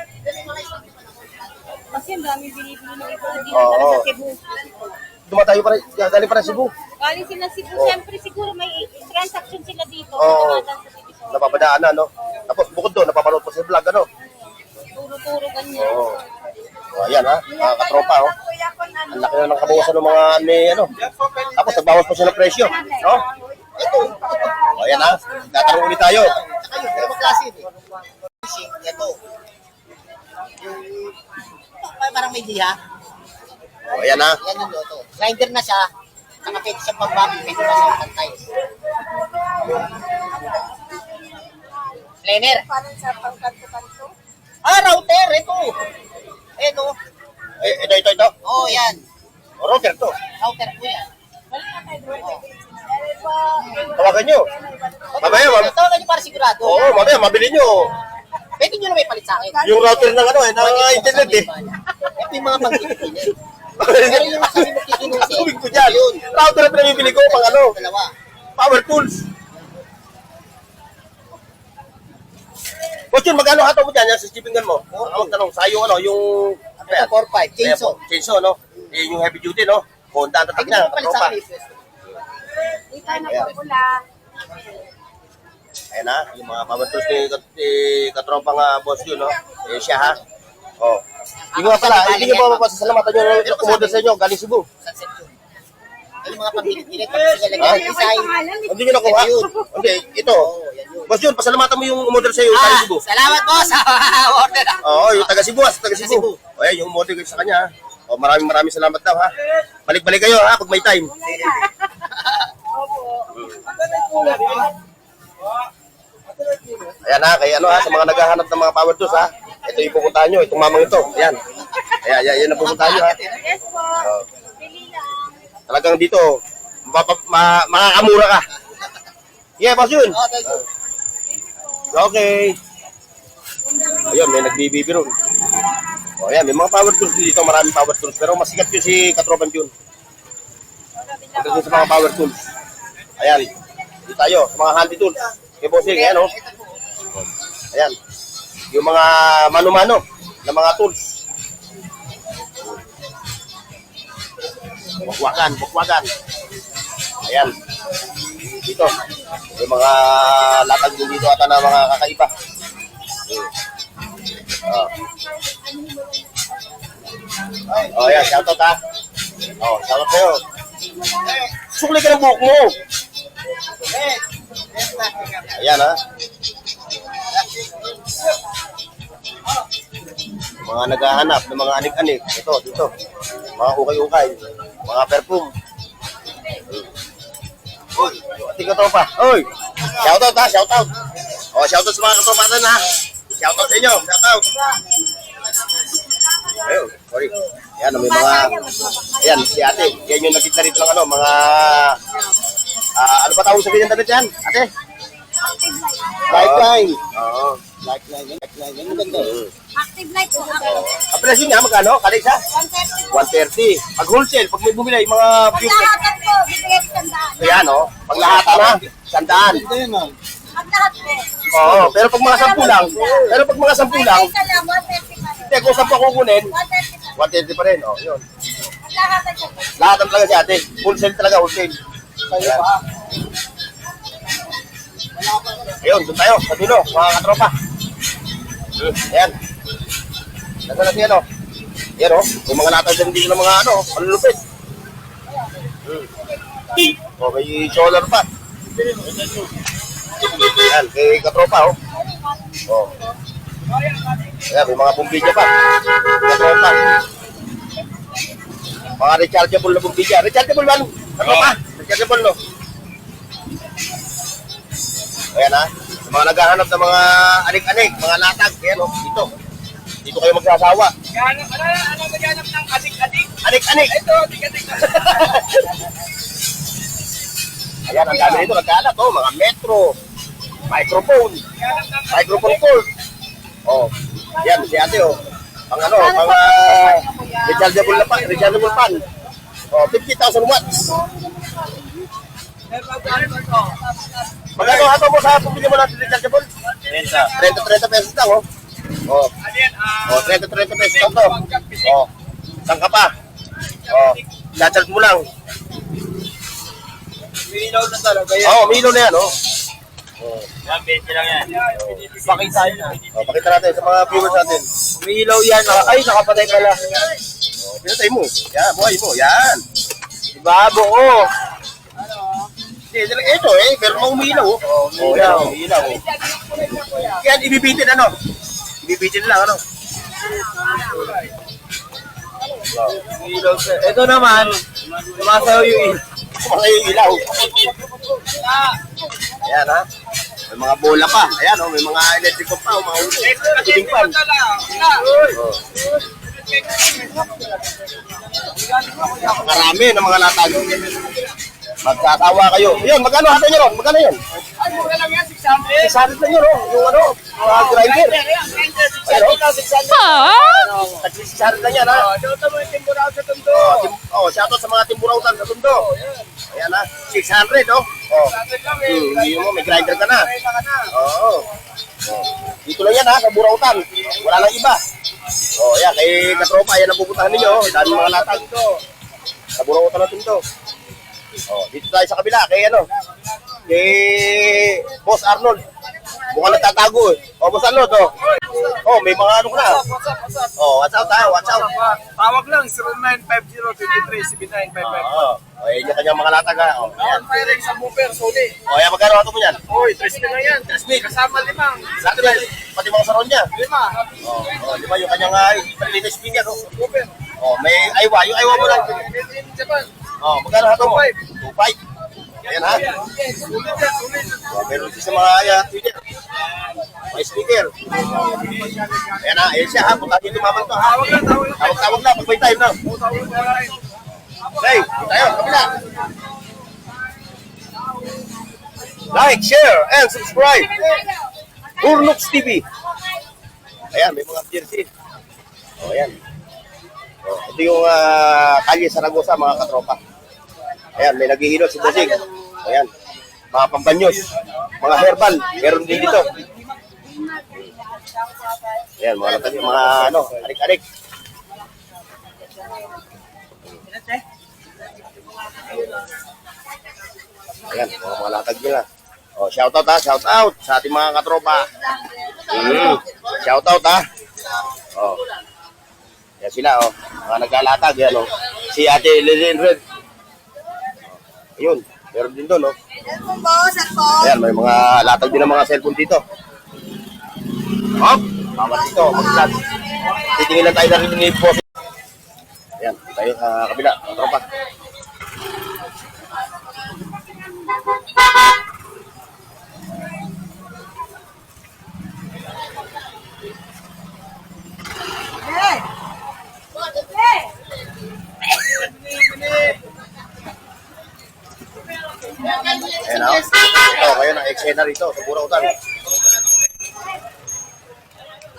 Kasi ang dami binibili ng iba. Hindi Oo. na sa Cebu. Dumatayo pa rin, galing pa rin Cebu. Galing sila Cebu. Oo. Siyempre siguro may transaction sila dito. Oo. Dumadaan sa division. Napapadaan na, no? Tapos bukod doon, napapanood pa sa vlog, ano? Turo-turo ganyan. Oo. Oh, ayan ha, mga katropa, oh. Ang laki na ng kabawasan ng mga ano. Tapos nagbawas pa siya ng presyo, no? Ito. Oh, ayan ha, tatanong ulit tayo. Dalawang klase ito. Ito. Parang may diha. Oh, ayan ha. Yan yung loto. Grinder na siya. Saka pwede siya pag-babi. Pwede na siya pantay. Planer. Parang sa pangkanto-kanto. Router. Ito. Ito. Ito. Oh, yan. Oh, router to. Router po yan. Tawagan nyo. Mamaya, Ito lang yung para sigurado. Oo, mamaya, mabili nyo. Pwede nyo na may palit sa akin. Yung router ng ano ng internet eh. Ito yung mga pagkikinig. Pero yung sabi mo kikinusin. Tubig ko dyan. Router na pinamibili ko, pang ano, Dalawa. power tools. Boss yun, magkano hataw mo dyan yan sa shippingan mo? Ang tanong, sa yung ano, yung... Ano yan? 4-5. Chainsaw. Chainsaw, no? Yung heavy duty, no? Honda na Pwede tignan. nyo palit sa akin. Dito na po pula. Ayan ha, yung mga power tools ni katropang boss yun, no? Siya ha. Oh. Yung nga pala, hindi nyo pa mapasasalamatan yung umorder sa inyo, galing Cebu. Sunset yun. Yung mga pambilit-bilit. Tapos nilagay design. Hindi nyo nakuha? Hindi, ito. Boss yun, pasalamatan mo yung umorder sa iyo, galing Cebu. Salamat boss. Order na. Oo, yung taga Cebu, taga Cebu. O yan, yung umorder ko sa kanya ha. O maraming salamat daw ha. Balik-balik kayo ha, pag may time. Ayan ha, kaya ano ha, sa mga naghahanap ng mga power tools ha. Ito yung pupuntahan nyo, itong mamang ito. Ayan. Ayan ang pupuntahan nyo ha. Yes po. Oh. Pili lang. Talagang dito, makakamura ka. Yeah, boss yun. Oh, thank you. Okay. Ayun, may nagbibiro. O ayan, may mga power tools dito, maraming power tools. Pero mas sikat yun si Katropan Jun. Pagdating sa mga power tools. Ayan, dito tayo, sa mga handy tools. Okay, bossing, ayan o. Ayan, yung mga mano-mano na mga tools. Bukwakan. Ayan. Dito. Yung mga latag din dito ata na mga kakaiba. Oh, ayan. Shoutout ha. Oh, shoutout sa'yo. Sukli ka ng buhok mo. Ayan ha. Mga naghahanap ng mga anik-anik. Ito, dito. Mga ukay-ukay. Mga perfume. Uy, ating katropa. Uy, shoutout ha, shoutout. Oh, shoutout sa mga katropa natin ha. Shoutout sa inyo, shoutout. Ayun, sorry. Yan, may mga... Ayan, si ate. Yan yung nakita rito ng ano, mga... ano ba tawag sa ganyan damit yan, ate? Lifeline. Oo. Lifeline. Yan ang ganda. Active light po. Ang presyo niya, magkano? Kada isa? 130. Pag wholesale, pag may bumili, yung mga views. Paglahatan po, bibigay ko 100. Ayan, oh. Pag lahatan na, 100. Ito yun, ma'am. Paglahat po. Oo, pero pag mga 10 lang, Isa lang, 130 pa rin. hindi, kung 10 kukunin, 130 pa. 130 pa rin. Oh, yun. Paglahatan siya po. Lahatan talaga si ate. Wholesale talaga, wholesale. Ayan. Ayun, doon tayo, sa dulo, mga katropa. Ayan. Nasa na siya, no? Ayan, oh. Yung mga latag din dito ng mga, ano, malulupit. Oh, may solar pa. Ayan, kay katropa, oh. Oh. Ayan, may mga bumbidya pa. Katropa. Mga rechargeable na bumbidya. Rechargeable ba? Katropa? Rechargeable, no? Ayan, ha. Sa mga naghahanap ng mga anik-anik, mga latag, ayan, oh. Dito. Dito kayo magsasawa. Ano maghanap ng adik-adik? Anik-anik! Ito, adik-adik. Ayan, ang dami nito nagkalat, oh. Mga metro, microphone, microphone cord. Oh, yan, si ate, oh. Pang ano, pang rechargeable na pan, rechargeable pan. Oh, 50,000 watts. Magkano hato mo sa pumili mo ng rechargeable? 30 pesos lang, oh. Oh, oh 30 pesos lang to. Oh, saan ka pa? Oh, charge mo lang. Minaw na talaga yan. Oh, milo na yan, oh. Oh. Yan, 20 lang yan. Pakita nyo. Oh, pakita natin sa mga viewers natin. Umiilaw yan. Ay, nakapatay pala. Oh, pinatay mo. Yan, buhay mo. Yan. Diba, buo. Ito eh, pero umilaw. Oh, umilaw. Umilaw. Yan, ibibitin ano? Ibibitin lang ano? Umiilaw siya. Ito naman, sumasayaw yung ilaw. Kumakay yung ilaw. Ayan ha. May mga bola pa. Ayan oh, may mga electric pa, mga tubig pan. Oh. Marami ng mga latag. Magsasawa kayo. Yun, magkano hato nyo ron? Magkano yun? Ay, mura lang yan, 600. Isari na nyo, no? Yung ano, mga grinder. Ayun, oh. Tag-isari na yan, ha? Ito mo yung timburaw sa tundo. Oh, shoutout sa mga timburautan sa Tondo. Ayan, ha? 600, oh. Oh. Hindi mo, may grinder ka na. Oo. Oh. Dito lang yan, ha? Sa Burautan. Wala lang iba. Oh, ayan, kay katropa, ayan ang pupuntahan ninyo. Oh. Dami mga latag. Sa Burautan na Tondo. Oh, dito tayo sa kabila, kay ano? Kay Boss Arnold. Mukhang nagtatago eh. Oh, Boss Arnold, oh. Oh, may mga ano ka na. Oh, watch out ha, watch out. Tawag lang, 0950-23-7955. Oh, ayan yung kanyang mga latag ha. Oh, ayan. Firing sa booper, suli. Oh, ayan, magkano ato mo yan? Uy, 3 lang yan. 3 kasama limang. Sa atin, pati mga saron niya. 5. Oh, di ba yung kanyang latest speaker, oh. Booper. Oh, may aywa. Yung aywa mo lang. Made in Japan. Oh, magkano hato mo? 2.5. 2.5. Ayan ha. Sulit yan, sulit. Oh, meron din sa mga Twitter. May speaker. Ayan ha, ayan siya ha. Punta dito mabang to ha. Tawag na, pag may time na. Okay, tayo, kabila. Like, share, and subscribe. Burnox TV. Ayan, may mga jersey. Oh, ayan. Oh, ito yung Kalye Saragosa, mga katropa. Ayan, may naghihilot si Bosing. Ayan, mga pambanyos, mga herbal, meron din dito. Ayan, mga latag, mga ano, arik-arik. Ayan, mga latag nila. Oh, shoutout ha, shoutout sa ating mga katropa. Shoutout ha. Oh. Yan sila, oh. Mga naglalatag, yan, oh. Si Ate Lillian Red. Ayun, meron din doon, oh. Ayan, may mga latag din ng mga cellphone dito. Oh, bawat dito, mag-vlog. Titingin lang tayo na rin ng boss. Ayan, tayo sa kabila, mga tropa. Ayan o. Ito, kayo na eksena rito sa Burautan.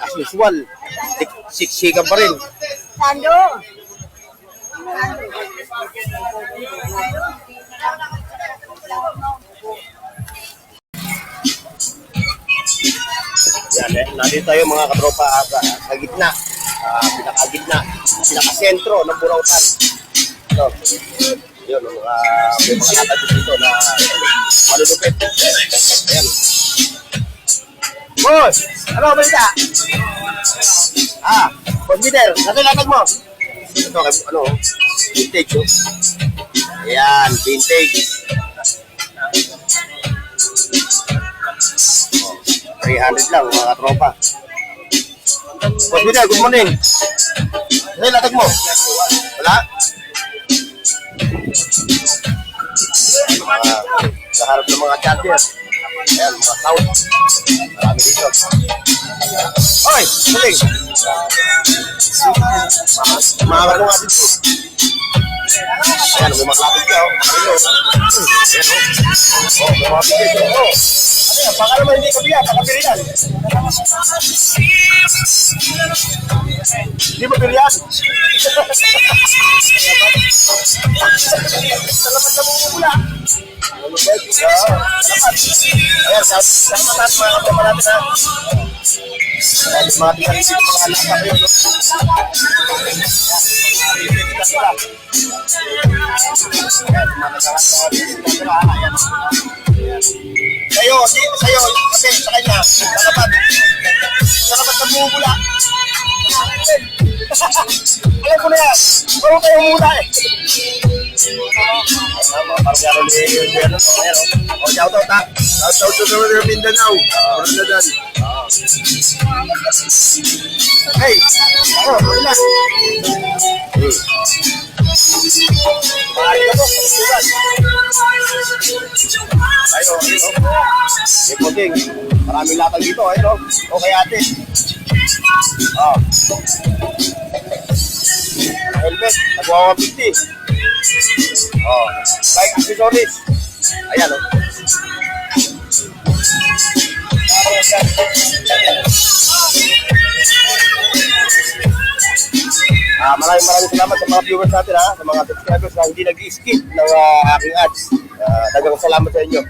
As usual, siksikan pa rin. Sando. Yan, nandito tayo mga katropa sa gitna. Pinakagitna, pinakasentro ng Burautan. Ito. Yun, may mga latag dito na malulupit. Ayan. Boss! Ano ba balita? Boss Peter, nasa latag mo? Ito, ano, vintage, oh. Ayan, vintage. 300 lang, mga katropa. Boss Peter, good morning. Nasa latag mo? Wala? Kaharap ng mga charger. Ayan, mga sound. Marami dito. Oy, muling. Mahawa ko nga dito. Ayan, bumaklapit ka. Ayan, o. Oh, bumapit dito. Oh. Ano yan? Baka naman hindi kabiya. Pakapirian. Hindi mo pirian. Salamat na mumula. Ayan, salamat at mga kapama natin ha. Ayan, mga pinalisip, mga anak na kayo, no? Sa'yo, kasi sa kanya, salamat na mumula. Alam ko na yan, huwag kayo muna eh. Parang gano'n ni o, shout out ha. Shout out to Mindanao. Ornadan. Hey! Oh, kabila. Mahali ka po. Sugat. Ayun, ayun. May puting. Maraming latag dito. Ayun, okay ate. Oh. Helmet. Nagwawa 50. Oh, bike accessories. Ayan, oh. Maraming salamat sa mga viewers natin ha, sa mga subscribers na hindi nag-skip ng aking ads. Dagang salamat sa inyo.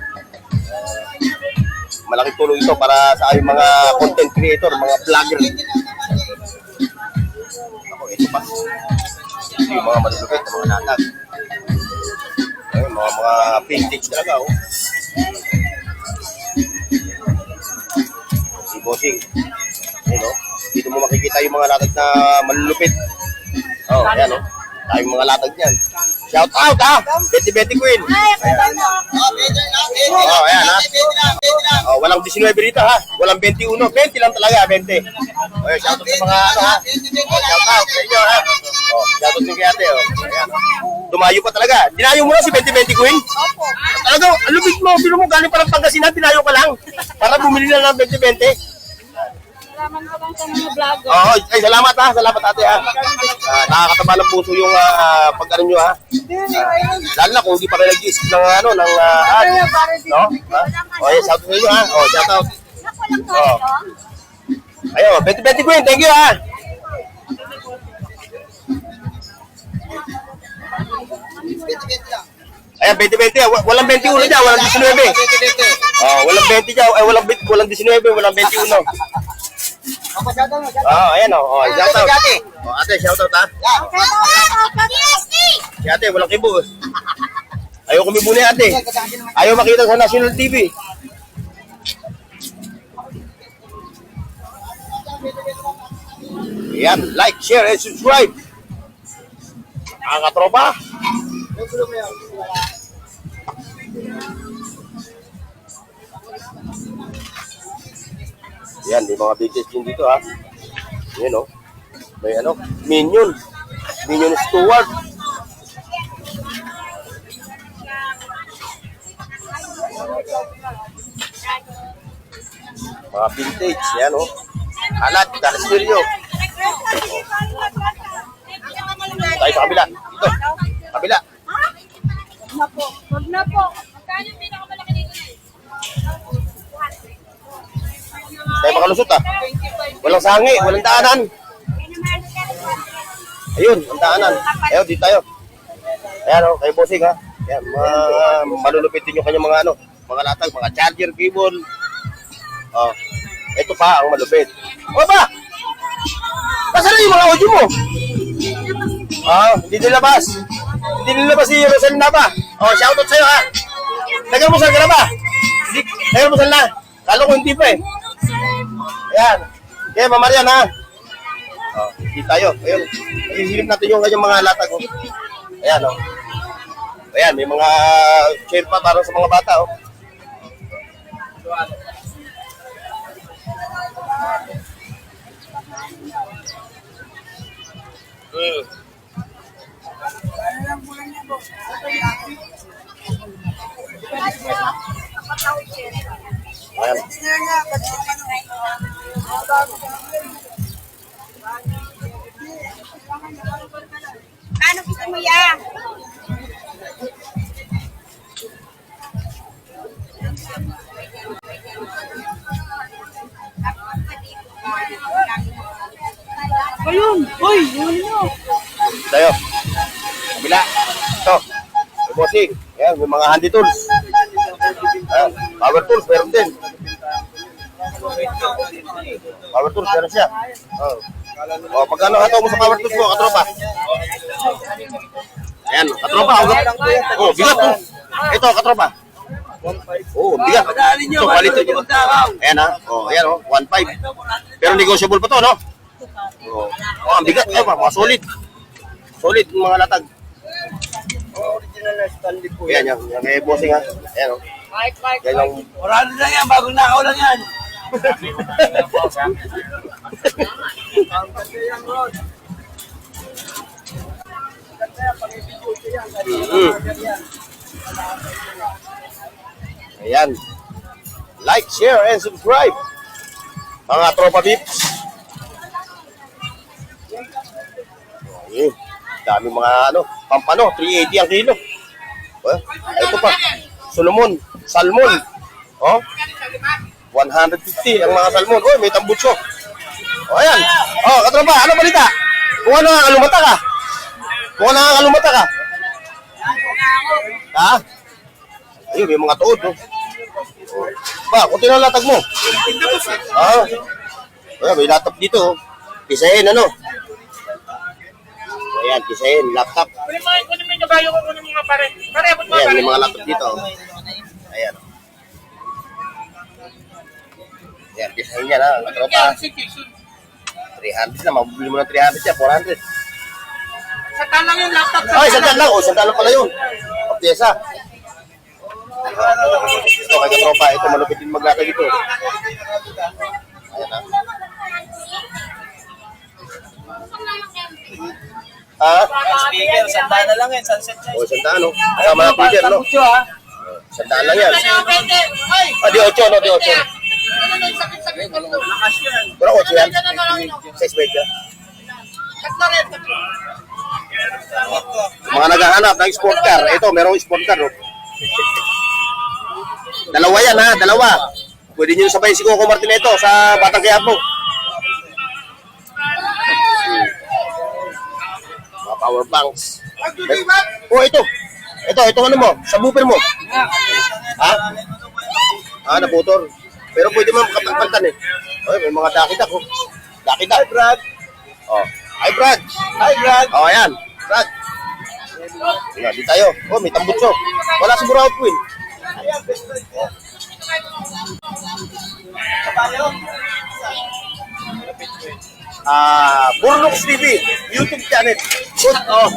Malaking tulong ito para sa aming mga content creator, mga vlogger. Ako, ito pa. Yung mga malulupit, mga natag. Ayun, mga vintage talaga, oh. Si Bossing. Ayun, oh. Dito mo makikita yung mga latag na malulupit. Oh, ayan, oh. Tayong mga latag niyan. Shout out, ha! Betty Queen. Ayan. Oh, ayan, ha? Oh, walang 19 dito, ha? Walang 21. 20 lang talaga, 20. Oh, shout out sa mga, ano, ha? Oh, shout out sa inyo, ha? Oh, shout out yung kay ate, oh. Ayan, oh. Tumayo pa talaga. Dinayo mo na si Betty Queen? Opo. Talaga, alubit mo. Biro mo galing parang Pangasinan, dinayo ka lang. Para bumili na ng 20. Salamat ko lang sa mga vlogger. Oo, ay salamat ha. Salamat ate ha. Nakakataba ng puso yung pagkaroon nyo ha. Lalo na kung hindi pa kayo nag-i-skip ng ano, ng ad. No? O, yes, shout out sa inyo ha. O, shout out. O. Ayo, Betty Queen, thank you ha. Ayan, 20-20. Walang 21 dyan, walang 19. Oh, walang 20 dyan, walang 19, walang 21. Ayan o. Oh, shout out. Oh, ate, shout out ha. Si ate, walang kibo. Ayaw kumibo ni ate. Ayaw makita sa National TV. Ayan, like, share, and subscribe. Ang katropa. Yan, may mga vintage din dito ha. Yan o. May ano, Minion Stewart. Mga vintage, yan o. Alat, Dallas Stereo. Tayo sa kabila. Dito. Kabila. Wag na po. Magkano yung Napakalusot ah. Walang sangi, walang daanan. Ayun, ang daanan. Ayun, dito tayo. Ayan o, kayo bossing ha. Ayan, malulupit din yung kanyang mga ano, mga latag, mga charger cable. Oh, ito pa ang malupit. O ba? Nasaan yung mga audio mo? Hindi nilabas. Hindi nilabas si Rosalina ba? Oh, shoutout sa'yo ha. Nag-almusal ka na ba? Nag-almusal na. Kala ko hindi pa eh. Ayan. Okay, mamarian ha. Oh, hindi tayo. Ayun. Isilip natin yung kanyang mga latag. Oh. Ayan oh. Ayan, may mga chair pa para sa mga bata oh. Ayan. Ano gusto mo yan? Ayun! Uy! Yun nyo! Tayo. Kabila. Ito. May bossing. Ayan, may mga handy tools. Ayan. Power tools, meron din. Power tools, meron siya. Oh, pagkano hataw mo sa power tools mo, katropa? Ayan, katropa. Oh, bigat oh. Ito, katropa. Oh, bigat. Ito, quality nyo. Ayan ha. Oh, ayan oh, 1.5. Pero negotiable pa to, no? Oh, ang bigat. Ayan, mga solid. Solid mga latag. Original na Stanley po. Ayan, yung may bossing ha. Ayan oh. Yan yung... Orado na yan, bagong nakaw lang yan. Ayan. Like, share, and subscribe. Mga tropa bips. Ayan. Dami mga ano, pampano, 380 ang kilo. Ito pa. Solomon, salmon. Oh. 150 ang mga salmon. Oh, may tambutso. Oh, ayan. Oh, katropa, ano balita? Kung ano nakakalumata ka? Kung ano nakakalumata ka? Ha? Ayun, may mga tuod, no? Oh. Ba, kung tinalatag mo. Ayan, may laptop dito, oh. Pisahin, ano? Ayan, pisahin, laptop. Kunin mo yung kabayo ko, kunin mo mga pare. Pare, abot mo Ayan, may mga laptop dito. Ayan. Ayan, pisahin niya na. Katropa. 300 na, mabubili mo ng 300 siya, 400. Sa talang yung laptop. Ay, sandal lang. O, sandal lang pala yun. O, pyesa. Ito, kay katropa. Ito, malupit din maglakad ito. Ayan na. Ha? Speaker, sandaan na lang yan, sunset na. O, sandaan, no? Kasama na Peter, no? Sandaan lang yan. Di 8, no? Di 8. Pero 8 yan. 6 media. Mga naghahanap ng sport car. Ito, merong sport car, no? Dalawa yan, ha? Dalawa. Pwede nyo sabay si Coco Martineto sa Batang Quiapo. Mga power banks. Oh, ito. Ito ano mo? Subwoofer mo. Ha? Naputor. Pero pwede mo makapagpaltan eh. Oh, may mga dakidak, oh. Dakidak. Hi, Brad. Oh. Hi, Brad. Hi, Brad. Oh, ayan. Brad. Ayan, di tayo. Oh, may tambutso. Wala siguro outwin. Burnox TV, YouTube channel. Good. Oh.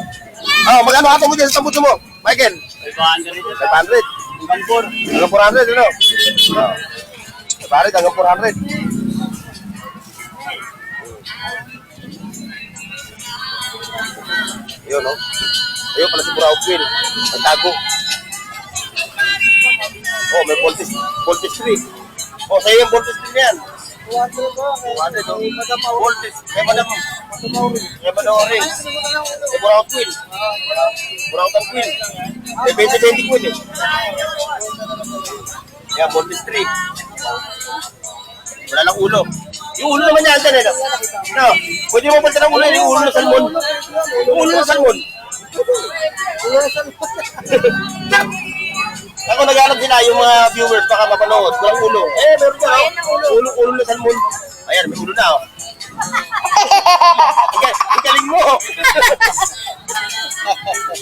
Oh, magkano ato mo dyan sa tambutso mo? Michael? 500. 500. Hanggang 400, ano? Oh. 500 hanggang 400. Yun, no? Ayun pala si Buraut Wheel. Ang tago. Oh, may voltage 3. Oh, sa'yo yung voltage 3 na yan. 200, no? Voltage. May Manoring. May Buraut Wheel. Buraut ang Wheel. May 20-20 Wheel, eh. Yan, voltage 3. Wala lang ulo. Yung ulo naman yan, dyan, no, pwede mo punta ng ulo, yung ulo ng salmon. Yung ulo ng salmon. Ako naghanap sila yung mga viewers, baka mapanood. Walang ulo. Meron ka, ulo ng salmon. Ayan, may ulo na, oh. Ang galing mo.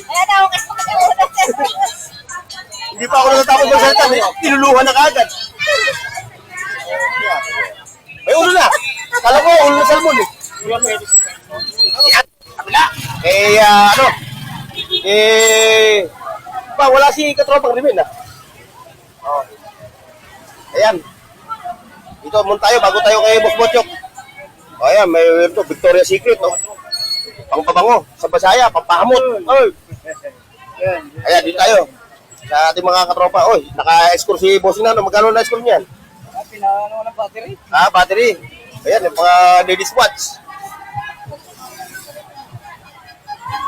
Ayan ako kasi makaulat. Hindi pa ako natatapos ng salita, tinuluhan na kaagad. May ulo na. Kala ko, ulo ng salmon eh. Yan, kabila. Wala si katropang Rimin ah. Oh. Ayan. Dito muna tayo, bago tayo kay Boss Bochok. O ayan, may ito, Victoria's Secret, oh. Pangpabango, sa Basaya, pampahamot. Oy. Ayan, dito tayo. Sa ating mga katropa. Oy, naka-score si Boss Nano. Magkano na-score niyan? Pinano ng battery. Battery. Ayan, yung mga ladies watch.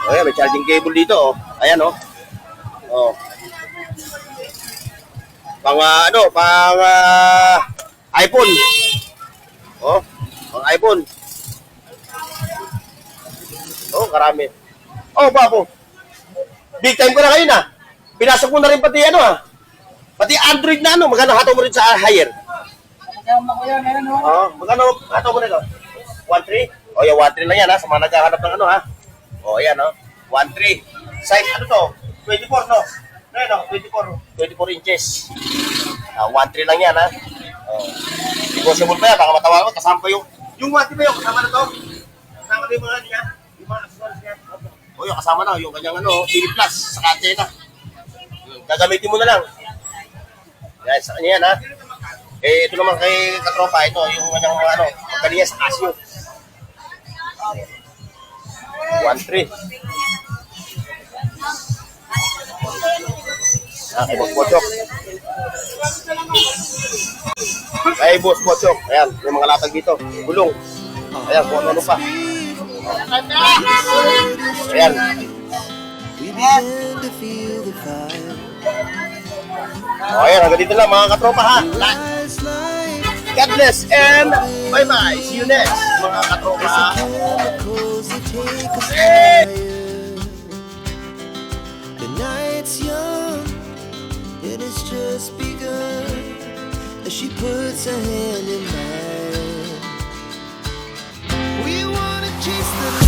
Ayan, may charging cable dito, oh. Ayan, oh. Oh. Pang iPhone. Oh, pang iPhone. Oh, karami. Oh, papo. Big time ko na kayo na. Pinasok mo na rin pati pati Android na magkano hataw mo rin sa higher? Oh, magkano hataw mo rin 1.3? Oh, yung 1.3 lang yan sa mga naghahanap ng Oh, ayan 1.3. Size to? 24 no? No, 24 inches. 1.3 lang yan Oh. Negotiable pa yan, baka matawa ko, kasama pa yung 1.3 ba yung kasama na to? Kasama na yung mga niya? Yung mga accessories niya? O yung kasama na, yung kanyang TV Plus, sa antena. Gagamitin mo na lang. Yan, sa kanya yan ito naman kay katropa, ito yung kanyang magkaliya sa Casio. 1.3. Kay Boss Bochok. Kay Boss Bochok. Ayan, may mga latag dito. Gulong. Ayan, kung ano pa. Ayan. Ayan, hanggang dito lang mga katropa ha. God bless and bye-bye. See you next mga katropa. The night's young, it has just begun. As she puts her hand in mine, we wanna chase the